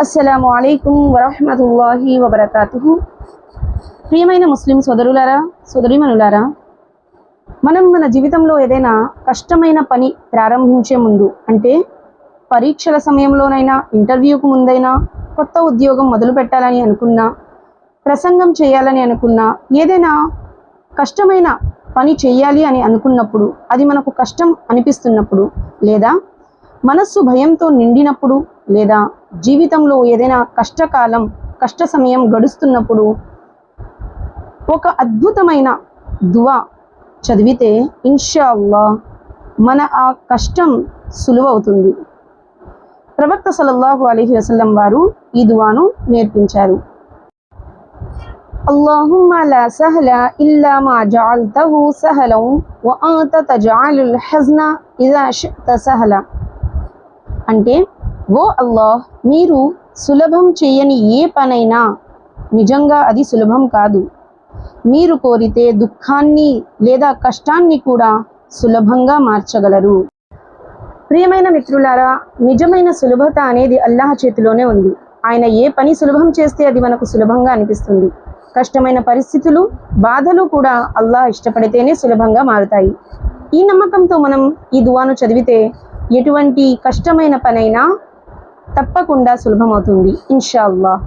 అస్సలాము అలైకుం వరహ్మతుల్లాహి వబరకాతుహు. ప్రియమైన ముస్లిం సోదరులారా, సోదరీమణులారా, మనం మన జీవితంలో ఏదైనా కష్టమైన పని ప్రారంభించే ముందు, అంటే పరీక్షల సమయంలోనైనా, ఇంటర్వ్యూకు ముందైనా, కొత్త ఉద్యోగం మొదలు పెట్టాలని అనుకున్నా, ప్రసంగం చేయాలని అనుకున్నా, ఏదైనా కష్టమైన పని చేయాలి అని అనుకున్నప్పుడు, అది మనకు కష్టం అనిపిస్తున్నప్పుడు, లేదా మనస్సు భయంతో నిండినప్పుడు, లేదా జీవితంలో ఏదైనా కష్ట సమయం గడుస్తున్నప్పుడు ఒక అద్భుతమైన దువా చదివితే ఇన్షా అల్లాహ్ మన ఆ కష్టం సులువవుతుంది. ప్రవక్త సల్లల్లాహు అలైహి వసల్లం వారు ఈ దువాను నేర్పించారు. అల్లాహుమ్మా లా సహల ఇల్లా మా జఅల్తహు సహలం వ అంత తజఅలుల్ హజ్న ఇజా షి'త సహల. అంటే, ఓ అల్లాహ్, మీరు సులభం చేయని ఏ పనైనా నిజంగా అది సులభం కాదు. మీరు కోరితే దుఃఖాన్ని లేదా కష్టాన్ని కూడా సులభంగా మార్చగలరు. ప్రియమైన మిత్రులారా, నిజమైన సులభత అనేది అల్లాహ్ చేతిలోనే ఉంది. ఆయన ఏ పని సులభం చేస్తే అది మనకు సులభంగా అనిపిస్తుంది. కష్టమైన పరిస్థితులు, బాధలు కూడా అల్లాహ్ ఇష్టపడితేనే సులభంగా మారుతాయి. ఈ నమ్మకంతో మనం ఈ దువాను చదివితే ఎటువంటి కష్టమైన పనైనా తప్పకుండా సులభమవుతుంది ఇన్షా అల్లాహ్.